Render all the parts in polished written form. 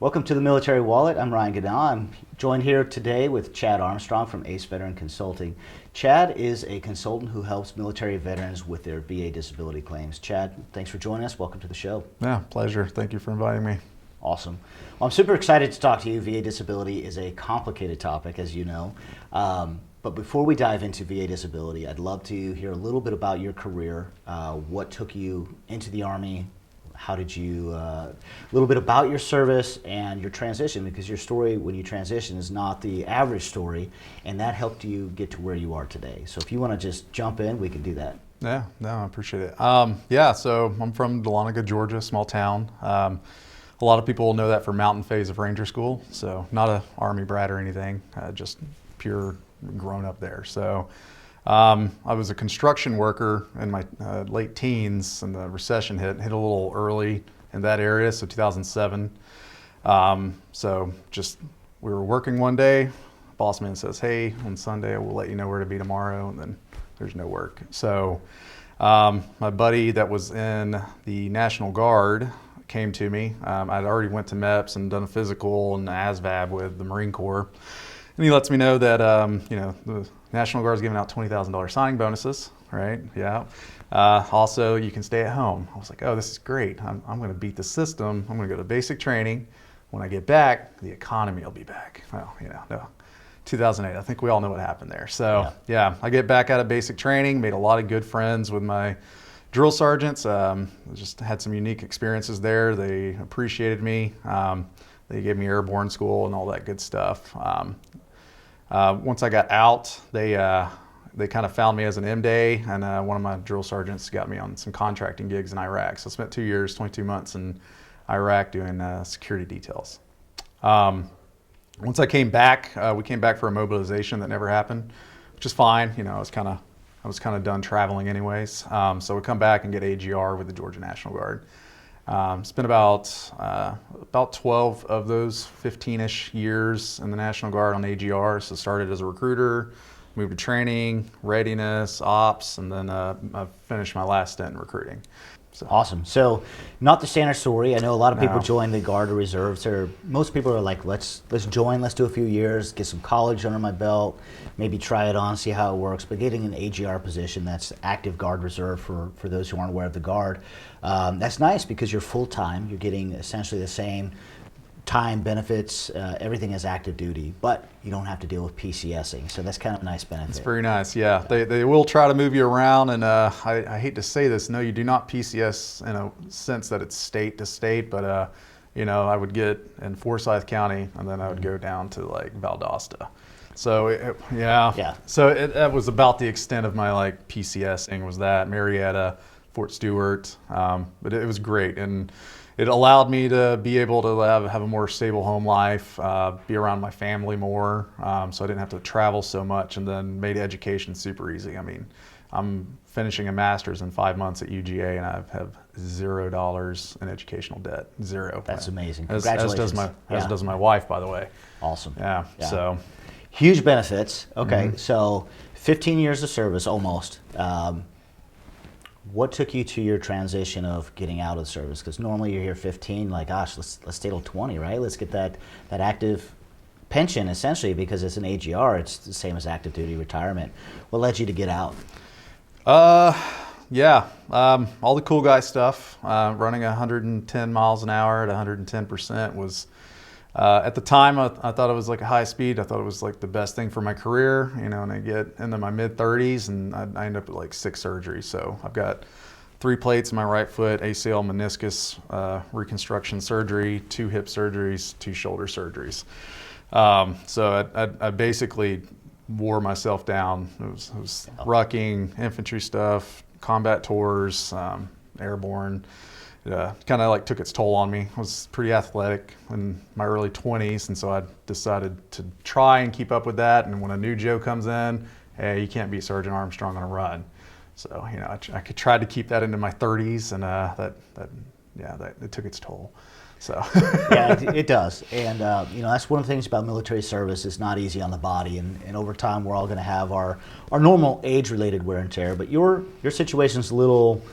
Welcome to the Military Wallet. I'm Ryan Guina. I'm joined here today with Chad Armstrong from ACE Veteran Consulting. Chad is a consultant who helps military veterans with their VA disability claims. Chad, thanks for joining us. Welcome to the show. Yeah, pleasure. Thank you for inviting me. Awesome. Well, I'm super excited to talk to you. VA disability is a complicated topic, as you know. But before we dive into VA disability, I'd love to hear a little bit about your career. What took you into the Army? How did you, a little bit about your service and your transition, because your story when you transition is not the average story, and that helped you get to where you are today. So if you want to just jump in, we can do that. Yeah, no, I appreciate it. So I'm from Dahlonega, Georgia, small town. A lot of people know that for Mountain Phase of Ranger School, so not a Army brat or anything, just pure grown up there. So I was a construction worker in my late teens, and the recession hit a little early in that area, so 2007. So just we were working one day, boss man says, hey, on Sunday we'll let you know where to be tomorrow, and then there's no work. So my buddy that was in the National Guard came to me. I'd already went to MEPS and done a physical and ASVAB with the Marine Corps. And he lets me know that, the National Guard's giving out $20,000 signing bonuses, right? Yeah. Also, you can stay at home. I was like, oh, this is great. I'm going to beat the system. I'm going to go to basic training. When I get back, the economy will be back. Well, no. 2008, I think we all know what happened there. So, yeah, I get back out of basic training, made a lot of good friends with my drill sergeants. Just had some unique experiences there. They appreciated me. They gave me airborne school and all that good stuff. Once I got out, they kind of found me as an M-Day, and one of my drill sergeants got me on some contracting gigs in Iraq. So I spent 2 years, 22 months in Iraq doing security details. Once I came back, we came back for a mobilization that never happened, which is fine. I was kind of done traveling anyways. So we come back and get AGR with the Georgia National Guard. Spent about 12 of those 15-ish years in the National Guard on AGR. So started as a recruiter, moved to training, readiness, ops, and then I finished my last stint in recruiting. So. Awesome. So not the standard story. I know a lot of people join the Guard or Reserves. Most people are like, let's join, let's do a few years, get some college under my belt, maybe try it on, see how it works. But getting an AGR position, that's active Guard Reserve for those who aren't aware of the Guard, that's nice because you're full-time. You're getting essentially the same time, benefits, everything is active duty, but you don't have to deal with PCSing, so that's kind of a nice benefit. It's very nice, yeah. They will try to move you around, and I hate to say this, no, you do not PCS in a sense that it's state to state, but I would get in Forsyth County, and then I would go down to like Valdosta. So that was about the extent of my PCSing was that, Marietta, Fort Stewart, but it was great, and it allowed me to be able to have a more stable home life, be around my family more, so I didn't have to travel so much, and then made education super easy. I mean, I'm finishing a master's in 5 months at UGA, and I have $0 in educational debt. Zero. That's amazing. Congratulations. As does my wife, by the way. Awesome. Yeah. So huge benefits. Okay, so 15 years of service almost. What took you to your transition of getting out of the service? Because normally you're here 15, like, gosh, let's stay till 20, right? Let's get that active pension, essentially, because it's an AGR. It's the same as active duty retirement. What led you to get out? All the cool guy stuff. Running 110 miles an hour at 110% was, at the time, I thought it was like a high speed. I thought it was like the best thing for my career, and I get into my mid 30s and I end up with like 6 surgeries. So I've got 3 plates in my right foot, ACL, meniscus, reconstruction surgery, 2 hip surgeries, 2 shoulder surgeries. So I basically wore myself down. It was rucking, infantry stuff, combat tours, airborne. Kind of took its toll on me. I was pretty athletic in my early 20s, and so I decided to try and keep up with that. And when a new Joe comes in, hey, you can't beat Sergeant Armstrong on a run. So I tried to keep that into my 30s, and that it took its toll. So yeah, it does, and that's one of the things about military service. It's not easy on the body, and over time we're all going to have our normal age-related wear and tear. But your situation's a little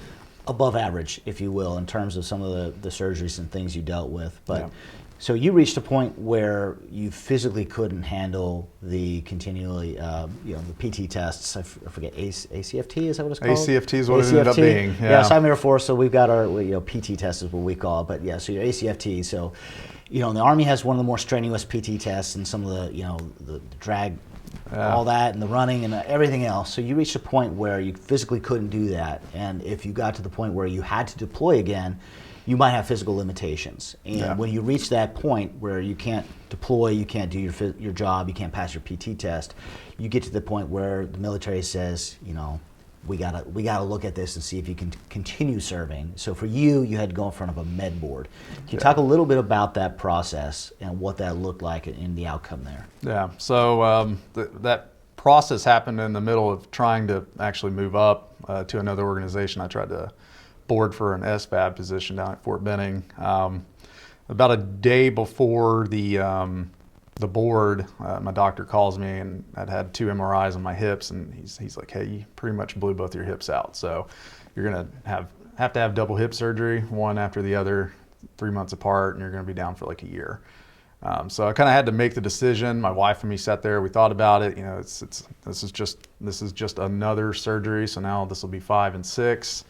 above average, if you will, in terms of some of the surgeries and things you dealt with. But So you reached a point where you physically couldn't handle the continually, the PT tests. I forget, ACFT, is that what it's called? ACFT is what it ended up being. Yeah, so I'm Air Force, so we've got our PT test is what we call it. But yeah, so your ACFT. So, the Army has one of the more strenuous PT tests, and some of the drag, all that, and the running and everything else. So you reached a point where you physically couldn't do that, and if you got to the point where you had to deploy again, you might have physical limitations. And when you reach that point where you can't deploy, you can't do your job, you can't pass your PT test, you get to the point where the military says, we gotta look at this and see if you can continue serving. So for you had to go in front of a med board. Can you talk a little bit about that process and what that looked like in the outcome there? Yeah, so that process happened in the middle of trying to actually move up to another organization. I tried to board for an SVAB position down at Fort Benning. About a day before the board, my doctor calls me, and I'd had 2 MRIs on my hips, and he's like, "Hey, you pretty much blew both your hips out, so you're gonna have to have double hip surgery, one after the other, 3 months apart, and you're gonna be down for like a year." So I kind of had to make the decision. My wife and me sat there. We thought about it. This is just another surgery. So now this will be 5 and 6.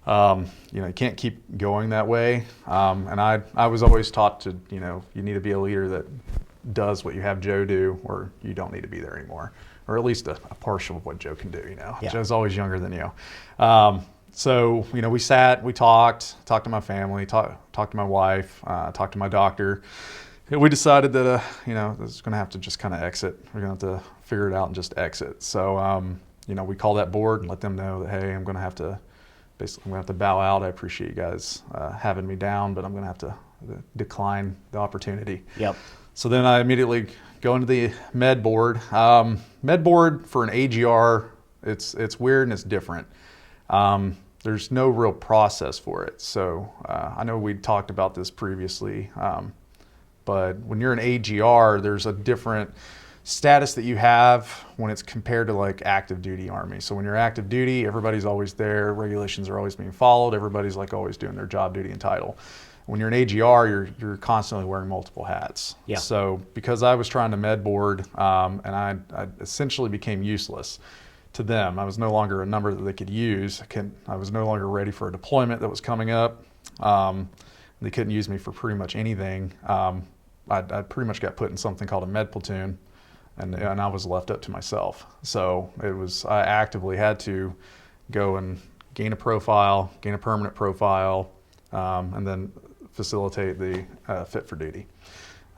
You can't keep going that way. And I was always taught to, you need to be a leader that does what you have Joe do, or you don't need to be there anymore, or at least a partial of what Joe can do. Joe's always younger than you. So we sat, we talked to my family, talked to my wife, talked to my doctor. And we decided that this is going to have to just kind of exit. We're going to have to figure it out and just exit. So we called that board and let them know that, hey, I'm going to have to bow out. I appreciate you guys having me down, but I'm going to have to decline the opportunity. Yep. So then I immediately go into the med board. Med board for an AGR, it's weird and it's different. There's no real process for it. So I know we talked about this previously, but when you're an AGR, there's a different status that you have when it's compared to like active duty Army. So when you're active duty, everybody's always there, regulations are always being followed, everybody's like always doing their job, duty, and title. When you're an AGR, you're constantly wearing multiple hats. Yeah. So because I was trying to med board, and I essentially became useless to them. I was no longer a number that they could use. I was no longer ready for a deployment that was coming up. They couldn't use me for pretty much anything. I pretty much got put in something called a med platoon, and I was left up to myself. So I actively had to go and gain a permanent profile, and then facilitate the fit for duty.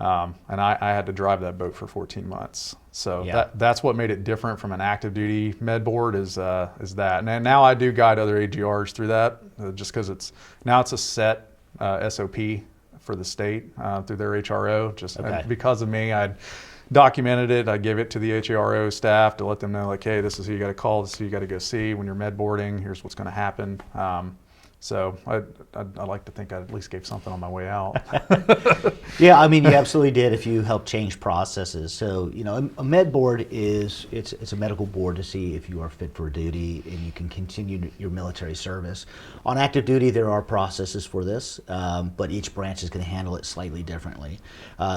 And I had to drive that boat for 14 months. So that's what made it different from an active duty med board is that. And now I do guide other AGRs through that, just because it's a set SOP for the state through their HRO. Because of me, I'd documented it. I gave it to the HRO staff to let them know, like, hey, this is who you got to call, this is who you got to go see when you're med boarding. Here's what's going to happen. So I like to think I at least gave something on my way out. Yeah, I mean, you absolutely did if you helped change processes. So, a med board it's a medical board to see if you are fit for duty and you can continue your military service. On active duty, there are processes for this, but each branch is going to handle it slightly differently.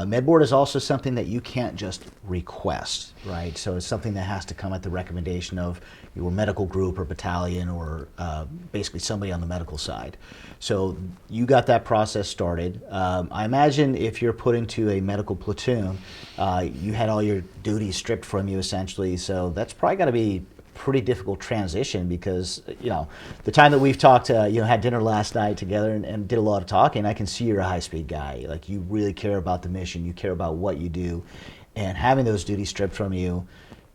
Med board is also something that you can't just request, right? So it's something that has to come at the recommendation of your medical group or battalion or basically somebody on the medical side. So you got that process started. I imagine if you're put into a medical platoon, you had all your duties stripped from you essentially. So that's probably got to be a pretty difficult transition because, the time that we've talked, had dinner last night together and did a lot of talking, I can see you're a high-speed guy. Like, you really care about the mission, you care about what you do, and having those duties stripped from you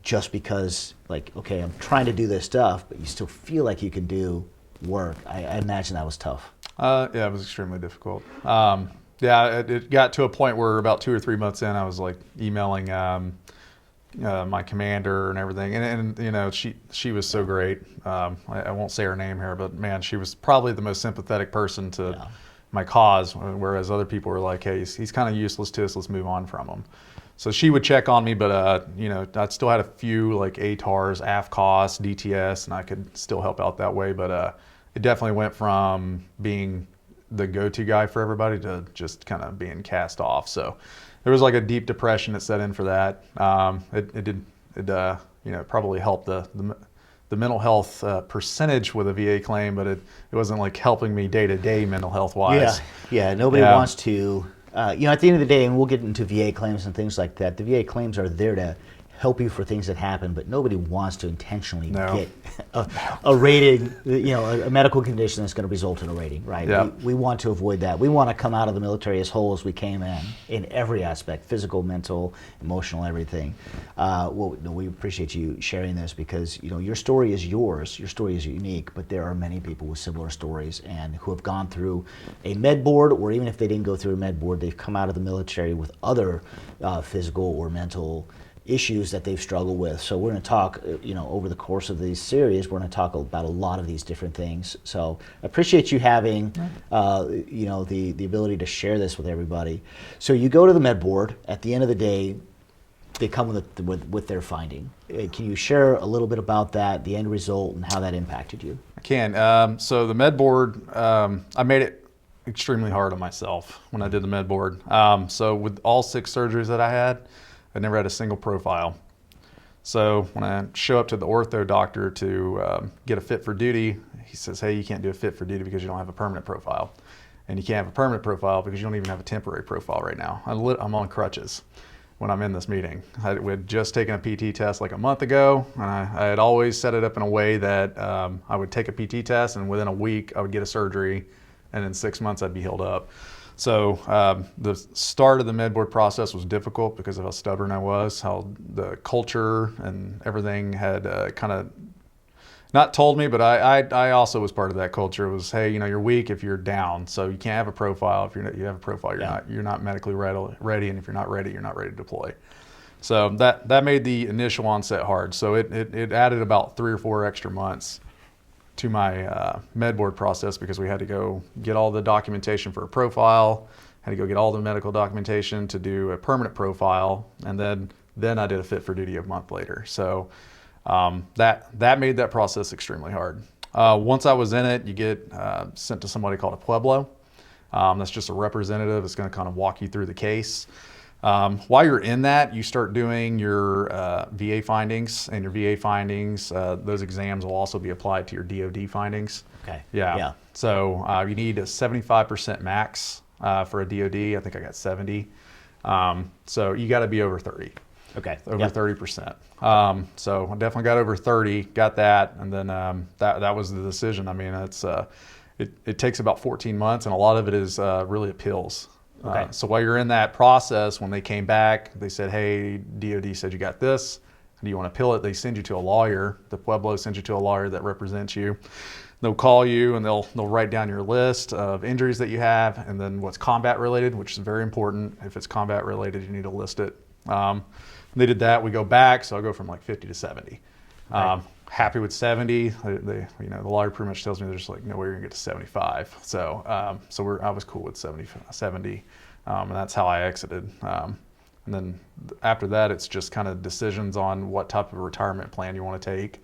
just because, like, okay, I'm trying to do this stuff, but you still feel like you can do work. I imagine that was tough. Yeah, it was extremely difficult. It got to a point where about 2 or 3 months in, I was like emailing my commander and everything, and she was so great. I won't say her name here, but man, she was probably the most sympathetic person to my cause, whereas other people were like, hey, he's kind of useless to us, let's move on from him. So she would check on me, but I still had a few like ATARs, AFCOS, DTS, and I could still help out that way. But it definitely went from being the go-to guy for everybody to just kind of being cast off. So there was like a deep depression that set in for that. It probably helped the mental health percentage with a VA claim, but it wasn't like helping me day-to-day mental health wise. Yeah, nobody wants to, at the end of the day, and we'll get into VA claims and things like that, the VA claims are there to help you for things that happen, but nobody wants to intentionally get a rating, a medical condition that's going to result in a rating, right? Yeah. We want to avoid that. We want to come out of the military as whole as we came in every aspect, physical, mental, emotional, everything. We appreciate you sharing this because, your story is yours, your story is unique, but there are many people with similar stories and who have gone through a med board, or even if they didn't go through a med board, they've come out of the military with other physical or mental issues that they've struggled with. So we're going to talk, over the course of these series, we're going to talk about a lot of these different things. So I appreciate you having, the ability to share this with everybody. So you go to the med board. At the end of the day, they come with their finding. Can you share a little bit about that, the end result, and how that impacted you? I can. So the med board, I made it extremely hard on myself when I did the med board. So with all 6 surgeries that I had, I never had a single profile. So when I show up to the ortho doctor to get a fit for duty, he says, hey, you can't do a fit for duty because you don't have a permanent profile. And you can't have a permanent profile because you don't even have a temporary profile right now. I'm on crutches when I'm in this meeting. I had just taken a PT test like a month ago, and I had always set it up in a way that I would take a PT test, and within a week I would get a surgery, and in 6 months I'd be healed up. So the start of the med board process was difficult because of how stubborn I was, how the culture and everything had kind of not told me, but I also was part of that culture. It was, hey, you're weak if you're down, so you can't have a profile. If you have a profile, you're not medically ready, and if you're not ready, you're not ready to deploy. So that made the initial onset hard. So it added about 3 or 4 extra months to my med board process because we had to go get all the documentation for a profile, had to go get all the medical documentation to do a permanent profile, and then I did a fit for duty a month later. So that made that process extremely hard. Once I was in it, you get sent to somebody called a Pueblo. That's just a representative that's going to kind of walk you through the case. While you're in that, you start doing your VA findings, and your VA findings, those exams will also be applied to your DOD findings. Okay. Yeah. So you need a 75% max for a DOD. I think I got 70. So you got to be over 30. Okay. Over 30%. So I definitely got over 30, got that, and then that was the decision. I mean, it takes about 14 months, and a lot of it is really appeals. Okay. So while you're in that process, when they came back, they said, hey, DOD said you got this. Do you want to appeal it? They send you to a lawyer. The Pueblo sends you to a lawyer that represents you. They'll call you and they'll write down your list of injuries that you have, and then what's combat related, which is very important. If it's combat related, you need to list it. They did that. We go back, so I go from like 50 to 70. Right. Happy with 70. The lawyer pretty much tells me there's like no way you're gonna get to 75. So I was cool with 70, and that's how I exited. And then after that, it's just kind of decisions on what type of retirement plan you want to take.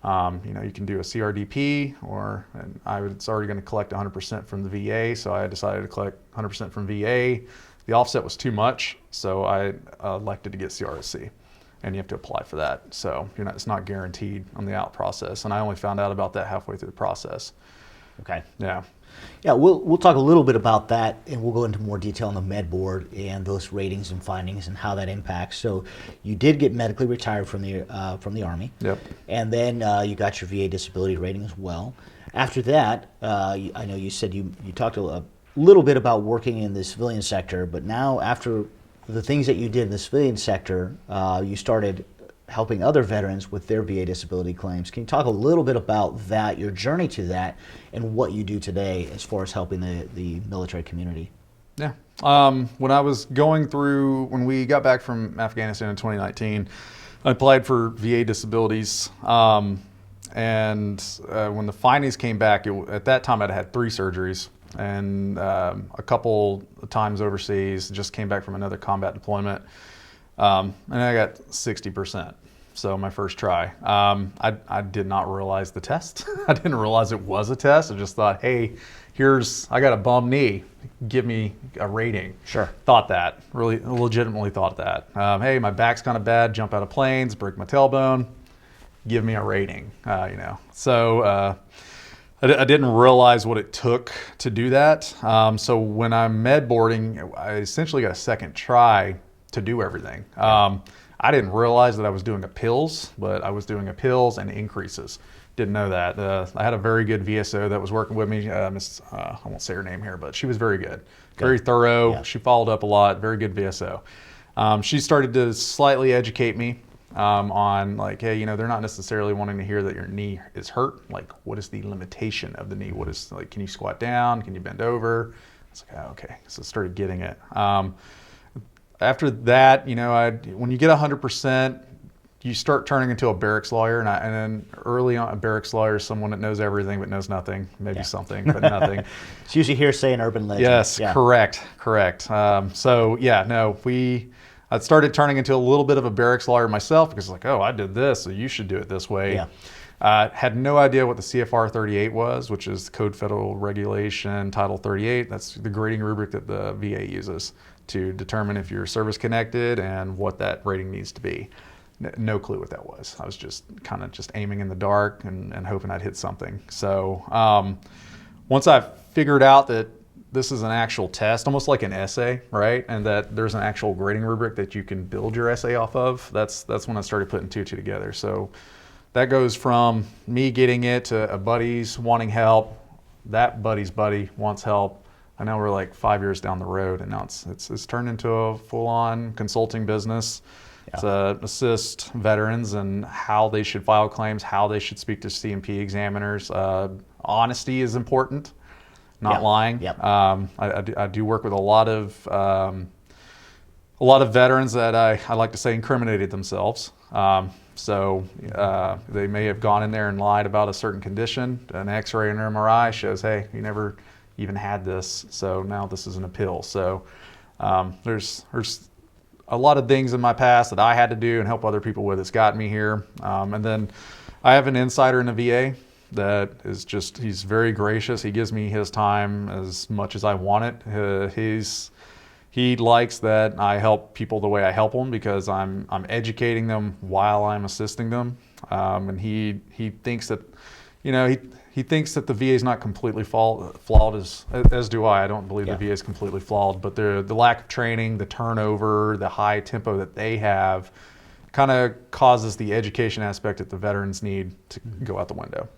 You can do a CRDP, and I was already going to collect 100% from the VA, so I decided to collect 100% from VA. The offset was too much, so I elected to get CRSE, and you have to apply for that. So it's not guaranteed on the out process, and I only found out about that halfway through the process. Okay. Yeah. Yeah, we'll talk a little bit about that, and we'll go into more detail on the med board and those ratings and findings and how that impacts. So you did get medically retired from the Army. Yep. And then you got your VA disability rating as well. After that, I know you said you talked a little bit about working in the civilian sector, but now after the things that you did in the civilian sector, you started helping other veterans with their VA disability claims. Can you talk a little bit about that, your journey to that, and what you do today as far as helping the military community? Yeah. When we got back from Afghanistan in 2019, I applied for VA disabilities. And when the findings came back, at that time I'd had 3 surgeries and a couple times overseas, just came back from another combat deployment. And I got 60%. So my first try. I did not realize the test. I didn't realize it was a test. I just thought, hey, I got a bum knee, give me a rating. Sure. Thought that, really legitimately thought that. Hey, my back's kind of bad, jump out of planes, break my tailbone, give me a rating, So I didn't realize what it took to do that. So when I'm med boarding, I essentially got a second try to do everything. I didn't realize that I was doing appeals, but I was doing appeals and increases. Didn't know that. I had a very good VSO that was working with me. I won't say her name here, but she was very good. Very thorough. Yeah. She followed up a lot. Very good VSO. She started to slightly educate me on like, hey, they're not necessarily wanting to hear that your knee is hurt. Like, what is the limitation of the knee? What is, like, can you squat down? Can you bend over? It's like, oh, okay. So I started getting it. After that, when you get 100%, you start turning into a barracks lawyer. And then early on, a barracks lawyer is someone that knows everything but knows nothing, maybe something, but nothing. It's usually hearsay and urban legend. Yes, yeah. Correct. I started turning into a little bit of a barracks lawyer myself because like, oh, I did this, so you should do it this way. Yeah. Had no idea what the CFR 38 was, which is Code Federal Regulation Title 38. That's the grading rubric that the VA uses to determine if you're service connected and what that rating needs to be. No clue what that was. I was just kind of just aiming in the dark and hoping I'd hit something. So once I figured out that this is an actual test, almost like an essay, right? And that there's an actual grading rubric that you can build your essay off of. That's when I started putting two together. So that goes from me getting it to a buddy's wanting help. That buddy's buddy wants help. I know we're like 5 years down the road, and now it's turned into a full-on consulting business. Yeah. To assist veterans and how they should file claims, how they should speak to C&P examiners. Honesty is important. Not lying. Yep. I do work with a lot of veterans that I like to say incriminated themselves. So they may have gone in there and lied about a certain condition. An X-ray and an MRI shows, hey, you never even had this, so now this is an appeal. So there's a lot of things in my past that I had to do and help other people with that's got me here. And then I have an insider in the VA that is he's very gracious. He gives me his time as much as I want it. He likes that I help people the way I help them because I'm educating them while I'm assisting them. And he thinks that, he thinks that the VA is not completely flawed as do I. I don't believe the VA is completely flawed, but the lack of training, the turnover, the high tempo that they have kind of causes the education aspect that the veterans need to go out the window.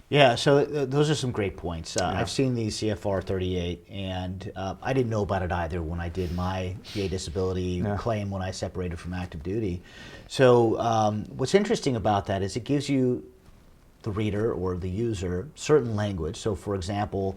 Yeah, so those are some great points. I've seen the CFR 38, and I didn't know about it either when I did my VA disability claim when I separated from active duty. So what's interesting about that is it gives you, the reader or the user, certain language. So for example,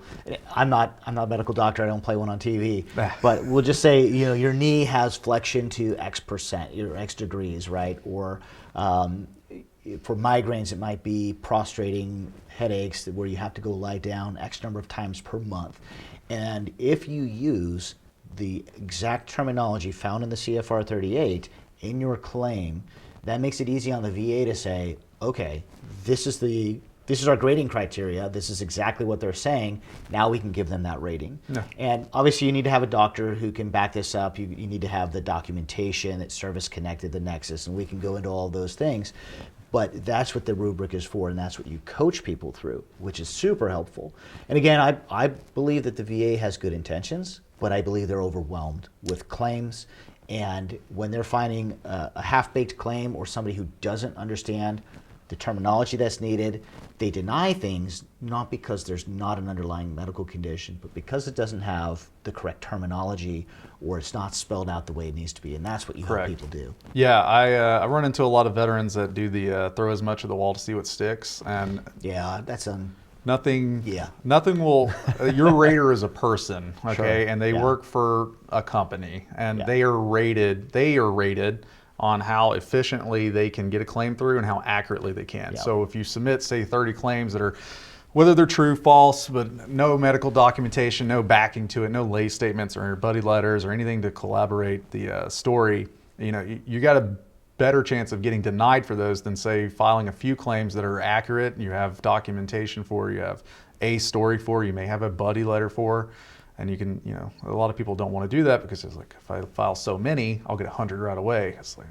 I'm not a medical doctor, I don't play one on TV, but we'll just say, your knee has flexion to X%, or X degrees, right? Or for migraines, it might be prostrating headaches where you have to go lie down X number of times per month. And if you use the exact terminology found in the CFR 38 in your claim, that makes it easy on the VA to say, okay, this is our grading criteria. This is exactly what they're saying. Now we can give them that rating. Yeah. And obviously you need to have a doctor who can back this up. You need to have the documentation that's service connected, the nexus, and we can go into all those things. But that's what the rubric is for, and that's what you coach people through, which is super helpful. And again, I believe that the VA has good intentions, but I believe they're overwhelmed with claims. And when they're finding a half-baked claim or somebody who doesn't understand the terminology that's needed, they deny things not because there's not an underlying medical condition, but because it doesn't have the correct terminology or it's not spelled out the way it needs to be, and that's what you help people do. Yeah, I run into a lot of veterans that do the throw as much at the wall to see what sticks, and that's nothing will. Your rater is a person, okay, and they work for a company, and they are rated on how efficiently they can get a claim through and how accurately they can. So if you submit, say, 30 claims that are, whether they're true, false, but no medical documentation, no backing to it, no lay statements or buddy letters or anything to collaborate the story, you got a better chance of getting denied for those than, say, filing a few claims that are accurate, you have documentation for, you have a story for, you may have a buddy letter for, and you can, a lot of people don't want to do that because it's like, if I file so many, I'll get 100 right away. It's like,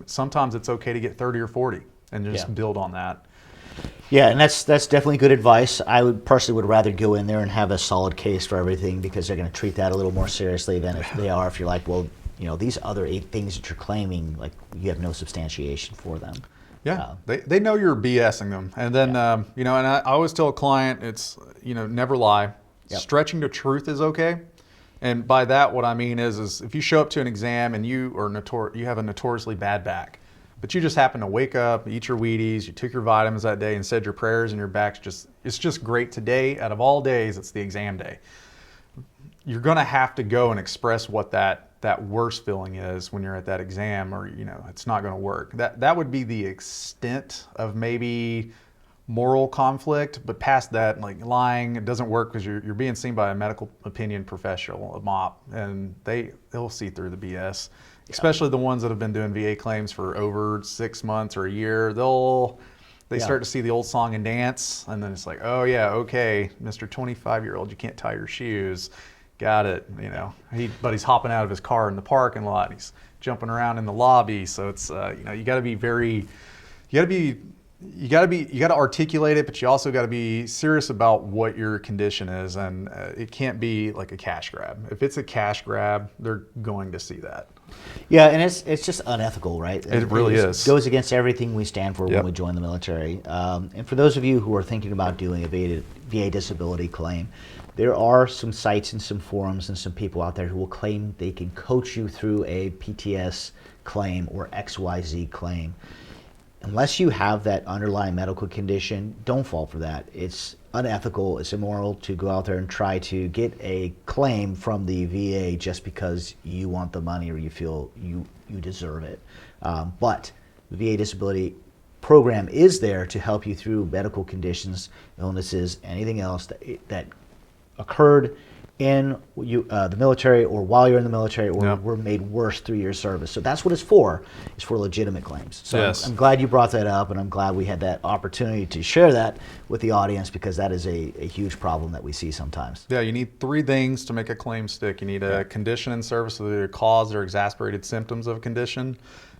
sometimes it's okay to get 30 or 40 and just build on that. Yeah, and that's definitely good advice. I would rather go in there and have a solid case for everything, because they're going to treat that a little more seriously than if you're like, well, these other 8 things that you're claiming, like, you have no substantiation for them. Yeah, they know you're BSing them. And then, and I always tell a client, it's, never lie. Yep. Stretching to truth is okay. And by that, what I mean is if you show up to an exam and you have a notoriously bad back, but you just happen to wake up, eat your Wheaties, you took your vitamins that day and said your prayers, and your back's it's just great today. Out of all days, it's the exam day. You're going to have to go and express what that worst feeling is when you're at that exam, or, it's not going to work. That would be the extent of maybe moral conflict, but past that, like lying, it doesn't work, because you're being seen by a medical opinion professional, a MOP, and they'll see through the BS. Especially the ones that have been doing VA claims for over 6 months or a year. They start to see the old song and dance, and then it's like, oh yeah, okay, Mr. 25-year-old, you can't tie your shoes. Got it, but he's hopping out of his car in the parking lot. He's jumping around in the lobby. So it's, you got to articulate it, but you also got to be serious about what your condition is, and it can't be like a cash grab. If it's a cash grab, they're going to see that. Yeah, and it's just unethical, right? It really is. It goes against everything we stand for when we join the military. And for those of you who are thinking about doing a VA disability claim, there are some sites and some forums and some people out there who will claim they can coach you through a PTS claim or XYZ claim. Unless you have that underlying medical condition, don't fall for that. It's unethical, it's immoral to go out there and try to get a claim from the VA just because you want the money or you feel you deserve it. But the VA disability program is there to help you through medical conditions, illnesses, anything else that occurred in the military, or while you're in the military, or were made worse through your service. So that's what it's for legitimate claims. So yes. I'm glad you brought that up, and I'm glad we had that opportunity to share that with the audience, because that is a huge problem that we see sometimes. Yeah, you need 3 things to make a claim stick. You need a condition in service with either cause or exacerbated symptoms of a condition.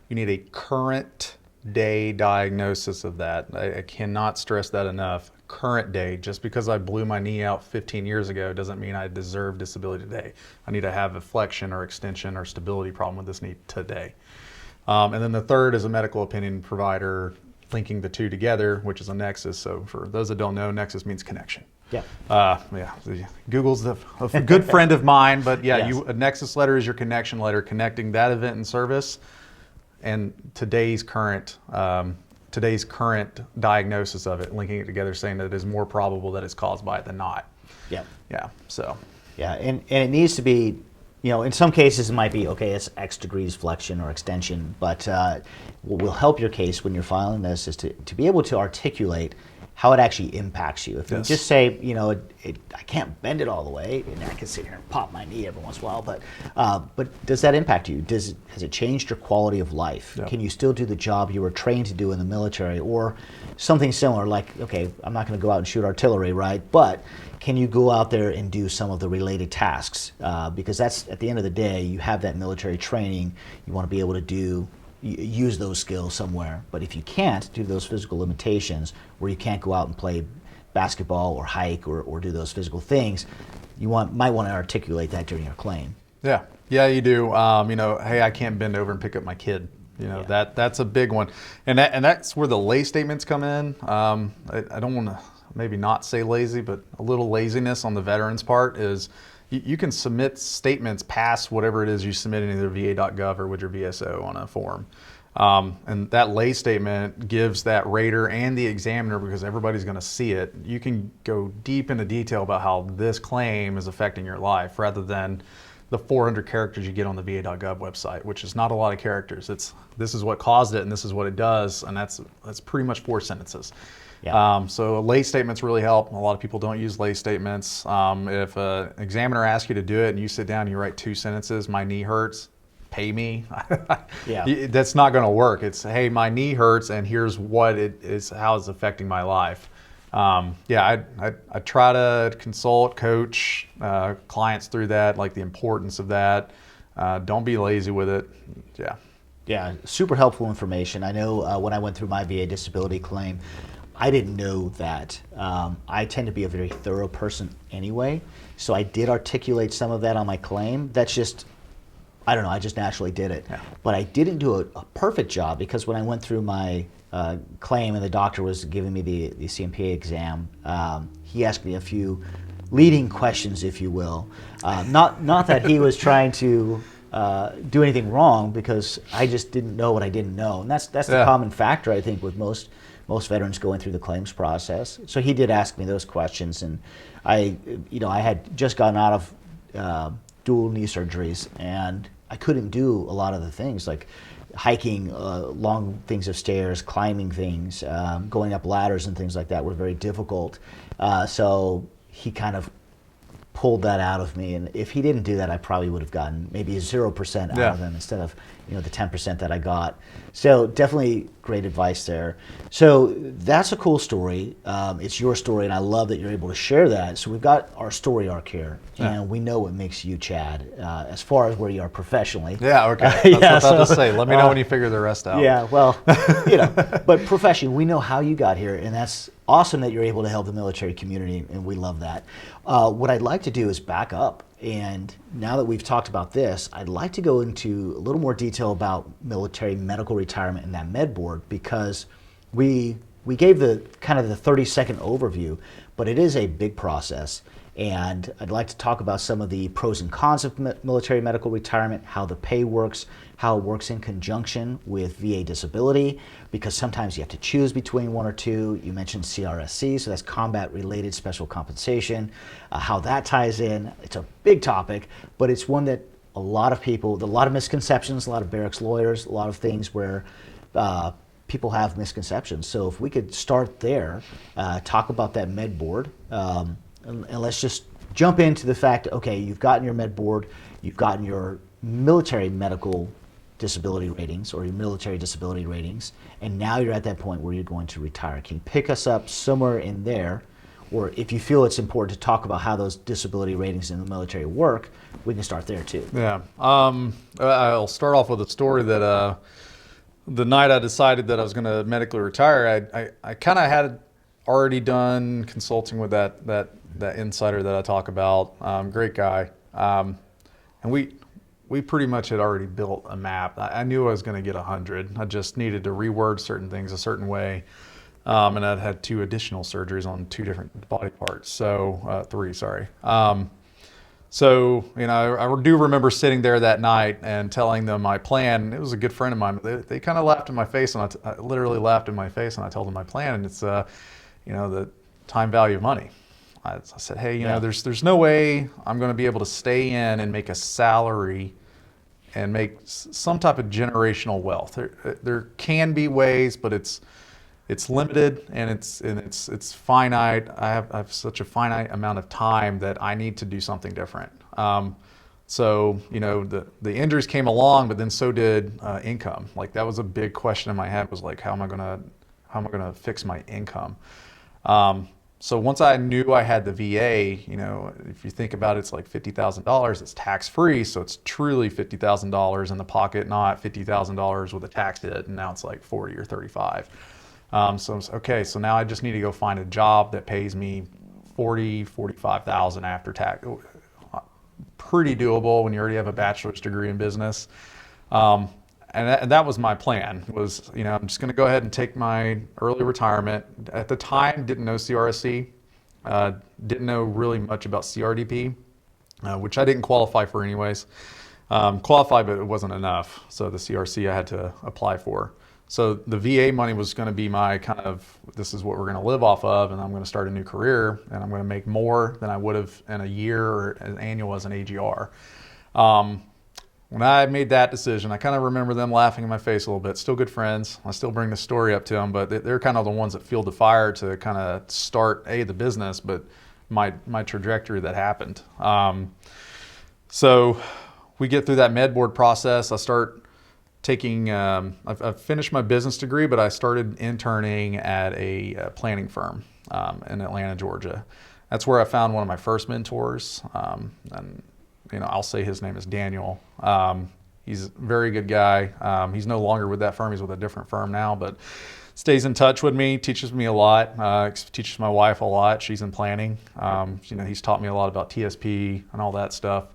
You need a current day diagnosis of that. I cannot stress that enough. Current day. Just because I blew my knee out 15 years ago doesn't mean I deserve disability today. I need to have a flexion or extension or stability problem with this knee today. And then the third is a medical opinion provider linking the 2 together, which is a nexus. So for those that don't know, nexus means connection. Yeah. Google's a good friend of mine, but yes. A nexus letter is your connection letter connecting that event in service and today's current diagnosis of it, linking it together, saying that it is more probable that it's caused by it than not. Yeah. Yeah. So. Yeah, and it needs to be, in some cases it might be, okay, it's X degrees flexion or extension, but what will help your case when you're filing this is to be able to articulate how it actually impacts you. If you just say, I can't bend it all the way, and I can sit here and pop my knee every once in a while, but does that impact you? Has it changed your quality of life? Can you still do the job you were trained to do in the military, or something similar? Like, okay, I'm not going to go out and shoot artillery, right? But can you go out there and do some of the related tasks? Because that's, at the end of the day, you have that military training. You want to be able to use those skills somewhere. But if you can't, due to those physical limitations, where you can't go out and play basketball or hike or do those physical things, you might want to articulate that during your claim. Yeah, you do. Hey, I can't bend over and pick up my kid. That's a big one, and that's where the lay statements come in. I don't want to maybe not say lazy, but a little laziness on the veteran's part is you can submit statements past whatever it is you submit in either va.gov or with your VSO on a form. And that lay statement gives that rater and the examiner, because everybody's going to see it, you can go deep into detail about how this claim is affecting your life, rather than the 400 characters you get on the va.gov website, which is not a lot of characters. This is what caused it, and this is what it does, and that's pretty much 4 sentences. Yeah. So lay statements really help. A lot of people don't use lay statements. If an examiner asks you to do it and you sit down and you write 2 sentences, my knee hurts, pay me. That's not going to work. It's, hey, my knee hurts and here's what it is, how it's affecting my life. I try to consult, coach clients through that, like the importance of that. Don't be lazy with it. Yeah. Yeah, super helpful information. I know when I went through my VA disability claim, I didn't know that. I tend to be a very thorough person anyway, so I did articulate some of that on my claim. That's just, I don't know, I just naturally did it. Yeah. But I didn't do a perfect job, because when I went through my claim and the doctor was giving me the CMPA exam, he asked me a few leading questions, if you will. Not that he was trying to do anything wrong, because I just didn't know what I didn't know, and that's the common factor, I think, with most veterans going through the claims process. So he did ask me those questions, and I had just gotten out of dual knee surgeries, and I couldn't do a lot of the things like hiking long things of stairs, climbing things, going up ladders and things like that were very difficult. So he kind of pulled that out of me, and if he didn't do that, I probably would have gotten maybe 0% out of him instead of the 10% that I got. So definitely great advice there. So that's a cool story. It's your story, and I love that you're able to share that. So we've got our story arc here, and we know what makes you Chad as far as where you are professionally. Yeah, okay. That's what I was about to say. Let me know when you figure the rest out. Yeah, well, but professionally, we know how you got here, and that's awesome that you're able to help the military community, and we love that. What I'd like to do is back up, and now that we've talked about this, I'd like to go into a little more detail about military medical retirement and that med board, because we gave the kind of the 30-second overview, but it is a big process. And I'd like to talk about some of the pros and cons of military medical retirement, how the pay works, how it works in conjunction with VA disability, because sometimes you have to choose between one or two. You mentioned CRSE, so that's combat-related special compensation, how that ties in. It's a big topic, but it's one that a lot of misconceptions, a lot of barracks lawyers, a lot of things where people have misconceptions. So if we could start there, talk about that med board, and let's just jump into the fact, okay, you've gotten your med board, you've gotten your military medical disability ratings or your military disability ratings, and now you're at that point where you're going to retire. Can you pick us up somewhere in there? Or if you feel it's important to talk about how those disability ratings in the military work, we can start there too. Yeah. I'll start off with a story that the night I decided that I was going to medically retire, I kind of had already done consulting with that insider that I talk about. Great guy. And we pretty much had already built a map. I knew I was going to get 100. I just needed to reword certain things a certain way. And I'd had 2 additional surgeries on 2 different body parts. So 3, sorry. So, I do remember sitting there that night and telling them my plan. It was a good friend of mine. They kind of laughed in my face, and I literally laughed in my face, and I told them my plan, and it's, the time value of money. I said, hey, there's no way I'm going to be able to stay in and make a salary and make some type of generational wealth. There can be ways, but it's limited and it's finite. I have such a finite amount of time that I need to do something different. So the injuries came along, but then so did income. Like that was a big question in my head, was like, how am I gonna fix my income? So once I knew I had the VA, if you think about it, it's like $50,000. It's tax free, so it's truly $50,000 in the pocket, not $50,000 with a tax hit, and now it's like 40 or 35. So it's okay. So now I just need to go find a job that pays me 45,000 after tax. Pretty doable when you already have a bachelor's degree in business. And that was my plan, was, I'm just going to go ahead and take my early retirement. At the time, didn't know CRSE, didn't know really much about CRDP, which I didn't qualify for anyways. Qualified, but it wasn't enough. So the CRC I had to apply for. So the VA money was going to be my kind of, this is what we're going to live off of, and I'm going to start a new career, and I'm going to make more than I would have in a year or an annual as an AGR. When I made that decision, I kind of remember them laughing in my face a little bit. Still good friends. I still bring the story up to them, but they're kind of the ones that fueled the fire to kind of start the business, but my trajectory that happened. So we get through that med board process. I start taking, I've finished my business degree, but I started interning at a planning firm. in Atlanta, Georgia. That's where I found one of my first mentors. And I'll say his name is Daniel. He's a very good guy. He's no longer with that firm. He's with a different firm now, but stays in touch with me, teaches me a lot, teaches my wife a lot. She's in planning. He's taught me a lot about TSP and all that stuff.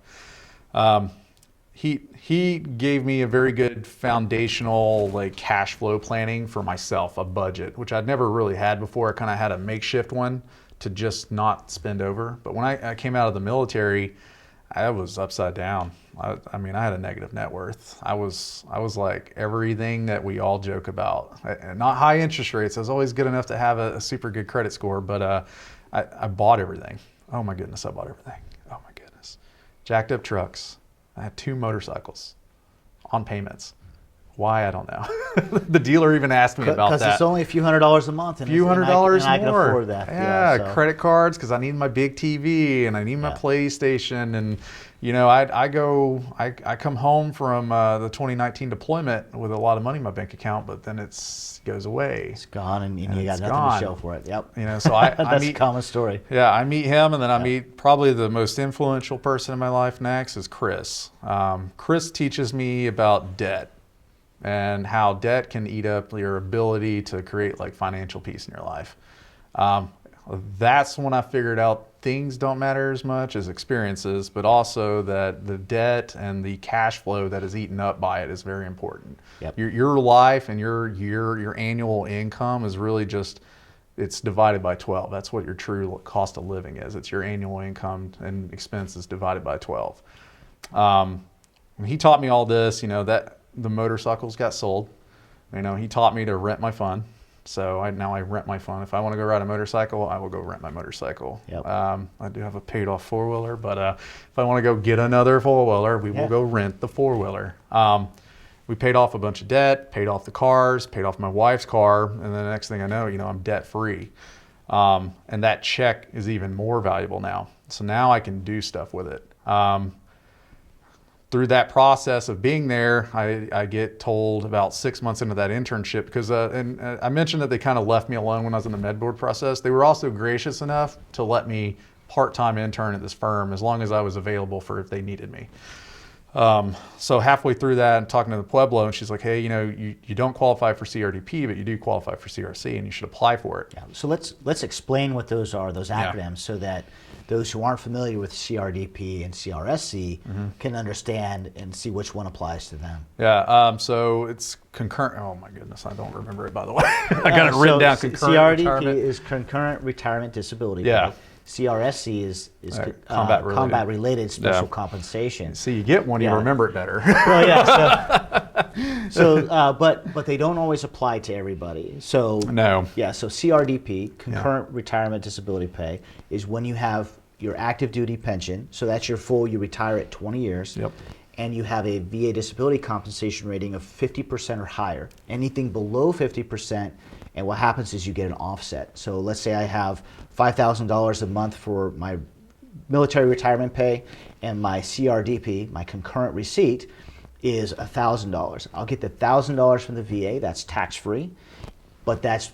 He gave me a very good foundational cash flow planning for myself, a budget, which I'd never really had before. I kind of had a makeshift one to just not spend over. But when I came out of the military, I was upside down. I had a negative net worth. I was like everything that we all joke about. Not high interest rates. I was always good enough to have a super good credit score, but I bought everything. Oh my goodness, I bought everything. Oh my goodness. Jacked up trucks. I had 2 motorcycles on payments. Why, I don't know. The dealer even asked me about that. Because it's only a few $100s a month. And $100 more. I can afford that. Yeah, so. Credit cards because I need my big TV and I need my PlayStation. And, I come home from the 2019 deployment with a lot of money in my bank account, but then it goes away. It's gone and you got nothing to show for it. Yep. So I That's a common story. Yeah, I meet him and then I meet probably the most influential person in my life next is Chris. Chris teaches me about debt and how debt can eat up your ability to create financial peace in your life. That's when I figured out things don't matter as much as experiences, but also that the debt and the cash flow that is eaten up by it is very important. Yep. Your life and your annual income is really it's divided by 12. That's what your true cost of living is. It's your annual income and expenses divided by 12. He taught me all this, that the motorcycles got sold. He taught me to rent my fun. So now I rent my fun. If I want to go ride a motorcycle, I will go rent my motorcycle. Yep. I do have a paid off 4-wheeler, but if I want to go get another 4-wheeler, we will go rent the 4-wheeler. We paid off a bunch of debt, paid off the cars, paid off my wife's car, and then the next thing I know, I'm debt free. And that check is even more valuable now. So now I can do stuff with it. Through that process of being there, I get told about 6 months into that internship because, and I mentioned that they kind of left me alone when I was in the med board process. They were also gracious enough to let me part-time intern at this firm as long as I was available for if they needed me. So halfway through that, I'm talking to the Pueblo, and she's like, hey, you don't qualify for CRDP, but you do qualify for CRC, and you should apply for it. Yeah. So let's explain what those are, those acronyms, so that those who aren't familiar with CRDP and CRSE can understand and see which one applies to them. Yeah, so it's concurrent. Oh my goodness, I don't remember it, by the way. I got it written down. Concurrent CRDP retirement. is concurrent retirement disability. Yeah. CRSE is combat-related special compensation. See, you get one, you remember it better. Well, yeah. But they don't always apply to everybody. So no. Yeah. So CRDP, concurrent retirement disability pay, is when you have your active duty pension. So that's your full. You retire at 20 years. Yep. And you have a VA disability compensation rating of 50% or higher. Anything below 50%. And what happens is you get an offset. So let's say I have $5,000 a month for my military retirement pay, and my CRDP, my concurrent receipt, is $1,000. I'll get the $1,000 from the VA. That's tax-free, but that's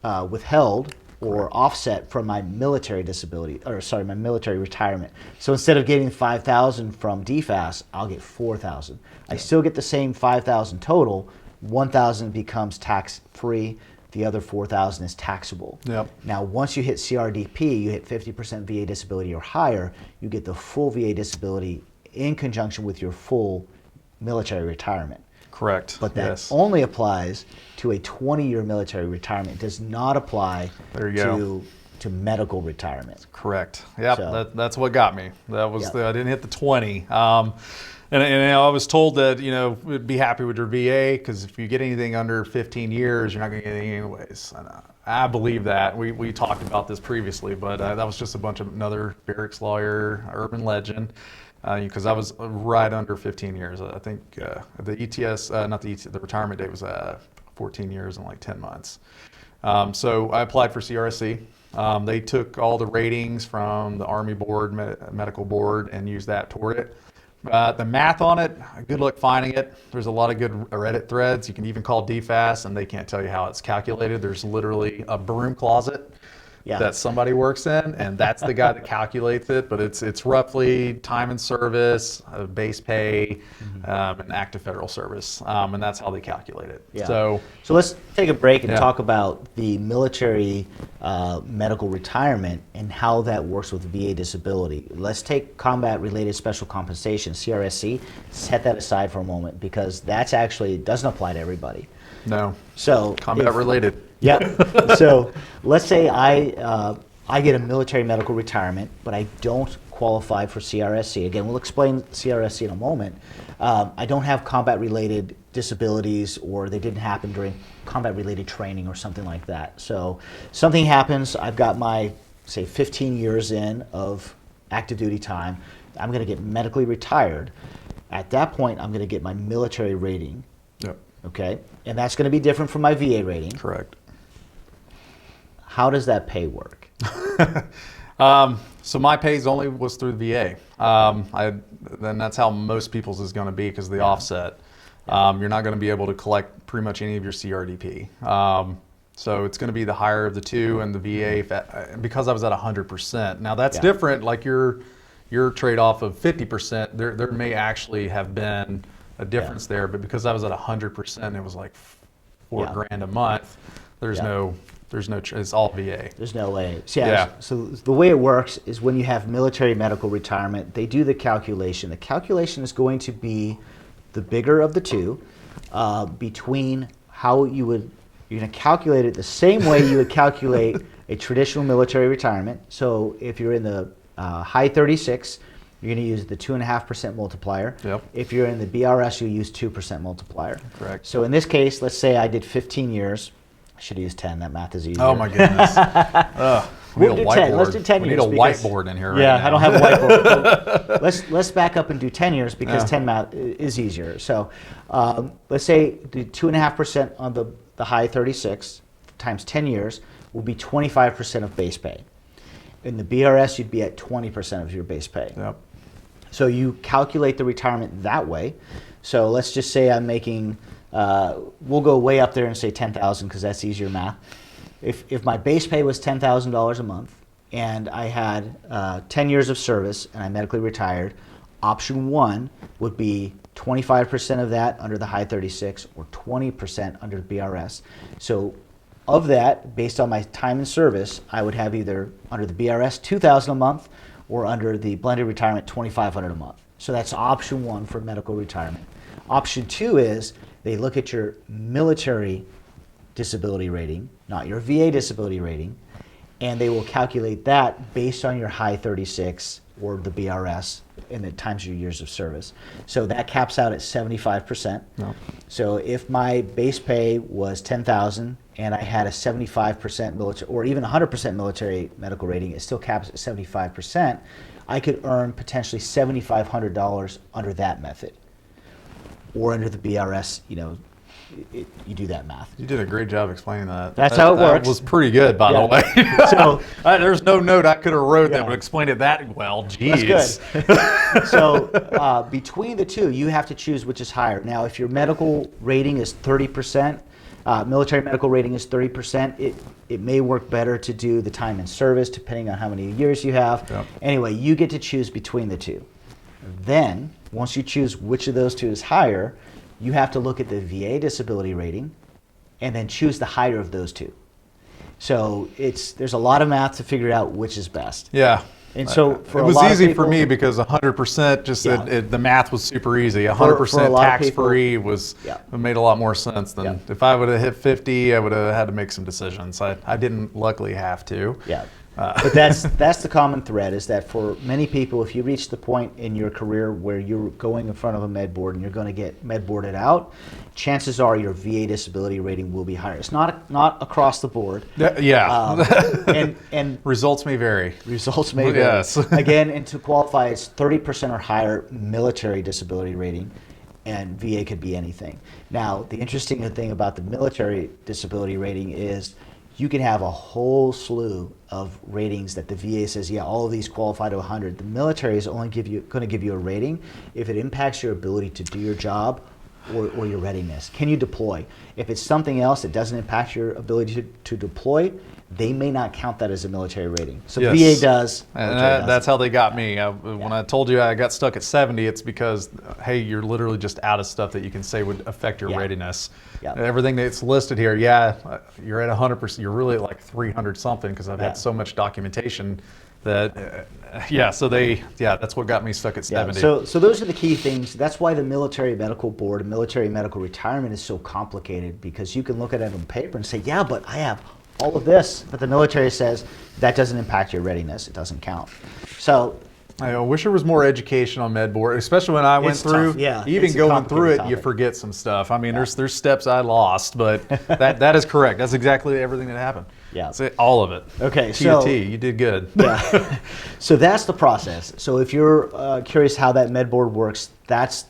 withheld or offset from my military disability, my military retirement. So instead of getting $5,000 from DFAS, I'll get $4,000. I still get the same $5,000 total. $1,000 becomes tax-free. The other $4,000 is taxable. Yep. Now, once you hit CRDP, you hit 50% VA disability or higher, you get the full VA disability in conjunction with your full military retirement. Correct. But that only applies to a 20-year military retirement. It does not apply to medical retirement. Correct. Yep. So, that's what got me. That was I didn't hit the 20. And I was told that, we'd be happy with your VA because if you get anything under 15 years, you're not going to get anything anyways. And I believe that. We talked about this previously, but that was just another barracks lawyer, urban legend, because I was right under 15 years. I think the ETS, the retirement date was 14 years and 10 months. So I applied for CRSE. They took all the ratings from the Army Board, Medical Board, and used that toward it. The math on it, good luck finding it. There's a lot of good Reddit threads. You can even call DFAS and they can't tell you how it's calculated. There's literally a broom closet that somebody works in, and that's the guy that calculates it. But it's roughly time and service, base pay, and active federal service, and that's how they calculate it. Yeah. So let's take a break and talk about the military medical retirement and how that works with VA disability. Let's take combat-related special compensation, CRSE. Set that aside for a moment because that's actually doesn't apply to everybody. no, So combat related. Yeah. So let's say I get a military medical retirement, but I don't qualify for CRSE. Again, we'll explain CRSE in a moment. I don't have combat-related disabilities, or they didn't happen during combat-related training or something like that. So something happens. I've got my, say, 15 years in of active duty time. I'm going to get medically retired. At that point, I'm going to get my military rating. Yep. Okay, and that's going to be different from my VA rating. Correct. How does that pay work? So my pays only was through the VA. Then that's how most people's is going to be because of the offset. You're not going to be able to collect pretty much any of your CRDP. So it's going to be the higher of the two, and the VA, because I was at 100%. Now that's different, like your trade-off of 50%, there may actually have been a difference there, but because I was at 100%, it was like $4,000 a month. There's no, it's all VA. There's no way. So the way it works is when you have military medical retirement, they do the calculation. The calculation is going to be the bigger of the two between how you're going to calculate it the same way you would calculate a traditional military retirement. So if you're in the high 36, you're going to use the 2.5% multiplier. Yep. If you're in the BRS, you use 2% multiplier. Correct. So in this case, let's say I did 15 years. I should have used 10. That math is easier. Oh my goodness. We'll do 10. Let's do 10 we years. We need a whiteboard in here right now. Yeah, I don't have a whiteboard. let's back up and do 10 years because 10 math is easier. So let's say the 2.5% on the high 36 times 10 years will be 25% of base pay. In the BRS, you'd be at 20% of your base pay. Yep. So you calculate the retirement that way. So let's just say I'm making, we'll go way up there and say 10,000 because that's easier math. If my base pay was $10,000 a month and I had 10 years of service and I medically retired, option one would be 25% of that under the high 36 or 20% under the BRS. So of that, based on my time in service, I would have either under the BRS $2,000 a month or under the blended retirement $2,500 a month. So that's option one for medical retirement. Option two is they look at your military disability rating, not your VA disability rating, and they will calculate that based on your high 36 or the BRS and the times your years of service. So that caps out at 75%. No. So if my base pay was 10,000 and I had a 75% military or even 100% military medical rating, it still caps at 75%. I could earn potentially $7,500 under that method, or under the BRS. You do that math. You did a great job explaining that. That's how it works. That was pretty good, by the way. So there's no note I could have wrote that would explain it that well. Jeez. That's good. So between the two, you have to choose which is higher. Now, if your medical rating is 30%, military medical rating is 30%, it may work better to do the time in service, depending on how many years you have. Yep. Anyway, you get to choose between the two. Then, once you choose which of those two is higher, you have to look at the VA disability rating and then choose the higher of those two. So there's a lot of math to figure out which is best. Yeah. And so it was easy for me because 100% just the math was super easy. 100% tax free was it made a lot more sense than if I would have hit 50, I would have had to make some decisions. I didn't luckily have to. Yeah. But that's the common thread, is that for many people, if you reach the point in your career where you're going in front of a med board and you're going to get med boarded out, chances are your VA disability rating will be higher. It's not across the board. Yeah. And results may vary. Results may vary. Yes. Again, and to qualify, it's 30% or higher military disability rating, and VA could be anything. Now, the interesting thing about the military disability rating is you can have a whole slew of ratings that the VA says, yeah, all of these qualify to 100. The military is only going to give you a rating if it impacts your ability to do your job or your readiness? Can you deploy? If it's something else that doesn't impact your ability to deploy, they may not count that as a military rating. So Yes. VA does. And that's how they got me. When I told you I got stuck at 70, it's because, hey, you're literally just out of stuff that you can say would affect your readiness. Yeah. Everything that's listed here, you're at 100%. You're really at like 300 something because I've had so much documentation that, that's what got me stuck at 70. So those are the key things. That's why the Military Medical Board and military medical retirement is so complicated, because you can look at it on paper and say, yeah, but I have all of this, but the military says that doesn't impact your readiness. It doesn't count. So I wish there was more education on med board, especially when I went through. Tough. Yeah, even going through it, you forget some stuff. I mean, there's steps I lost, but that is correct. That's exactly everything that happened. Yeah, that's it, all of it. Okay, T to T, you did good. Yeah. So that's the process. So if you're curious how that med board works, that's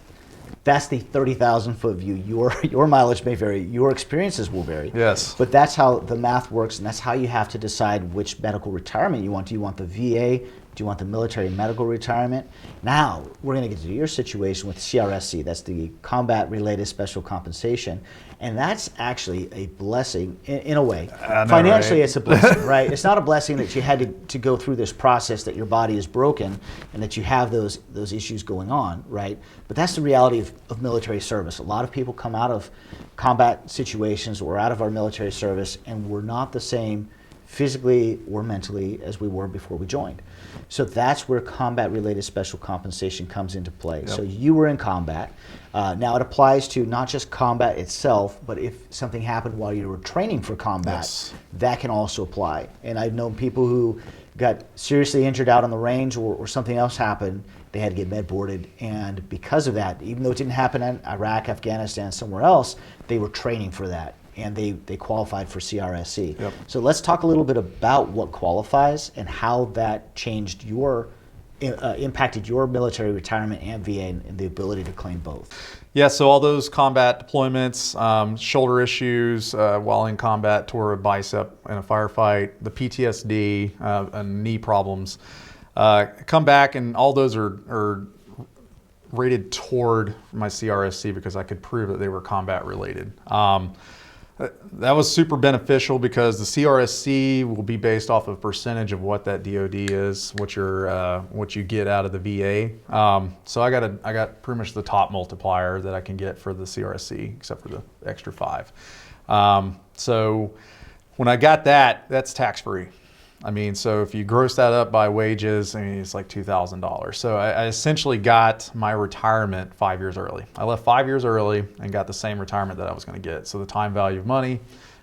the 30,000-foot view. Your mileage may vary. Your experiences will vary. Yes. But that's how the math works, and that's how you have to decide which medical retirement you want. Do you want the VA? Do you want the military medical retirement? Now, we're going to get to your situation with CRSE. That's the Combat-Related Special Compensation. And that's actually a blessing in a way. Financially, it's a blessing, right? It's not a blessing that you had to go through this process, that your body is broken and that you have those issues going on, right? But that's the reality of military service. A lot of people come out of combat situations or out of our military service, and we're not the same physically or mentally as we were before we joined. So that's where combat-related special compensation comes into play. Yep. So you were in combat. Now it applies to not just combat itself, but if something happened while you were training for combat, that can also apply. And I've known people who got seriously injured out on the range, or something else happened, they had to get med boarded, and because of that, even though it didn't happen in Iraq, Afghanistan, somewhere else, they were training for that, and they qualified for CRSE. Yep. So let's talk a little bit about what qualifies and how that changed impacted your military retirement and VA and the ability to claim both. Yeah, so all those combat deployments, shoulder issues while in combat, tore a bicep in a firefight, the PTSD, and knee problems, come back, and all those are rated toward my CRSC because I could prove that they were combat related. That was super beneficial because the CRSC will be based off of percentage of what that DOD is, what you get out of the VA. So I got pretty much the top multiplier that I can get for the CRSC, except for the extra 5. So when I got that, that's tax free. I mean, so if you gross that up by wages, I mean, it's like $2,000. So I essentially got my retirement 5 years early. I left 5 years early and got the same retirement that I was going to get. So the time value of money,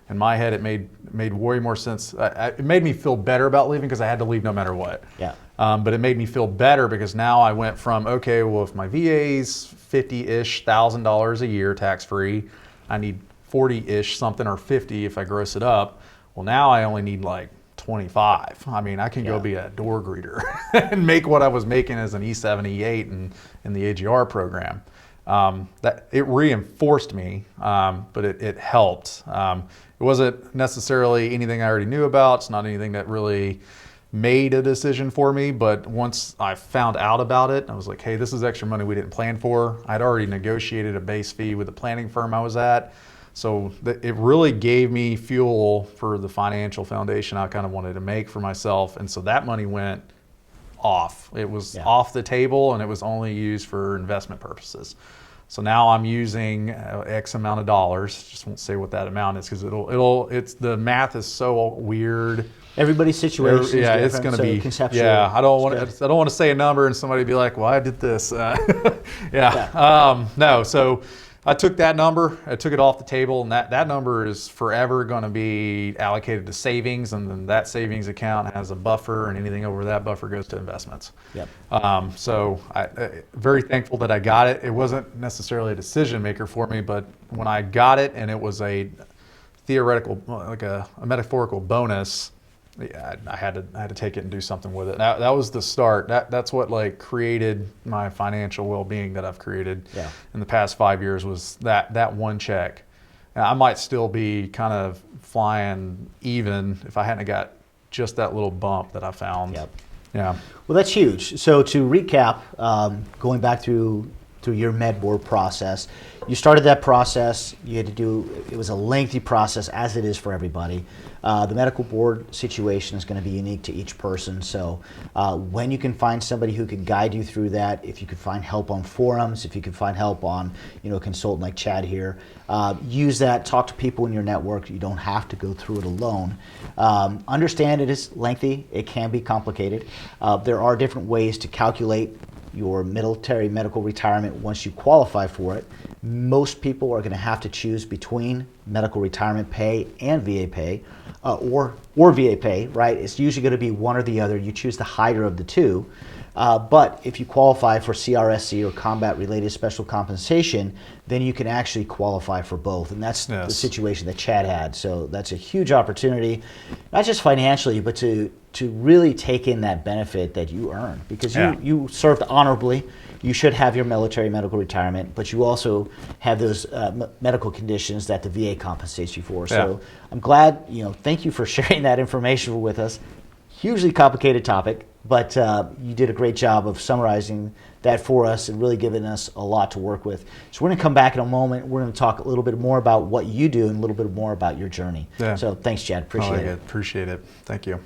in my head, it made way more sense. It made me feel better about leaving because I had to leave no matter what. Yeah. But it made me feel better because now I went from, okay, well, if my VA's $50-ish thousand a year tax-free, I need 40-ish something or 50 if I gross it up. Well, now I only need like 25. I mean, I can go be a door greeter and make what I was making as an E7, E8 in the AGR program. That it reinforced me, but it helped. It wasn't necessarily anything I already knew about. It's not anything that really made a decision for me, but once I found out about it, I was like, hey, this is extra money we didn't plan for. I'd already negotiated a base fee with the planning firm I was at. So it really gave me fuel for the financial foundation I kind of wanted to make for myself. And so that money went off. It was off the table, and it was only used for investment purposes. So now I'm using X amount of dollars. Just won't say what that amount is because the math is so weird. Everybody's situation is different. It's going to be conceptual. Yeah, I don't want to say a number and somebody be like, "Well, I did this." No, so I took that number, I took it off the table, and that number is forever going to be allocated to savings, and then that savings account has a buffer, and anything over that buffer goes to investments. Yep. So I'm very thankful that I got it. It wasn't necessarily a decision maker for me, but when I got it and it was a theoretical, like a metaphorical bonus, I had to take it and do something with it. That was the start. That's what like created my financial well-being that I've created in the past 5 years was that one check. And I might still be kind of flying even if I hadn't got just that little bump that I found. Yep. Yeah. Well, that's huge. So to recap, going back through your med board process, you started that process. You had to do, it was a lengthy process, as it is for everybody. The medical board situation is going to be unique to each person. So when you can find somebody who can guide you through that, if you could find help on forums, if you can find help on, a consultant like Chad here, use that, talk to people in your network. You don't have to go through it alone. Understand it is lengthy. It can be complicated. There are different ways to calculate your military medical retirement once you qualify for it. Most people are going to have to choose between medical retirement pay and VA pay, or VA pay, right? It's usually going to be one or the other. You choose the higher of the two. But if you qualify for CRSE or combat-related special compensation, then you can actually qualify for both. And that's the situation that Chad had. So that's a huge opportunity, not just financially, but to really take in that benefit that you earn. Because you served honorably. You should have your military medical retirement, but you also have those medical conditions that the VA compensates you for. So I'm glad, thank you for sharing that information with us. Hugely complicated topic, but you did a great job of summarizing that for us and really giving us a lot to work with. So we're going to come back in a moment. We're going to talk a little bit more about what you do and a little bit more about your journey. So thanks, Chad. Appreciate it. Appreciate it. Thank you.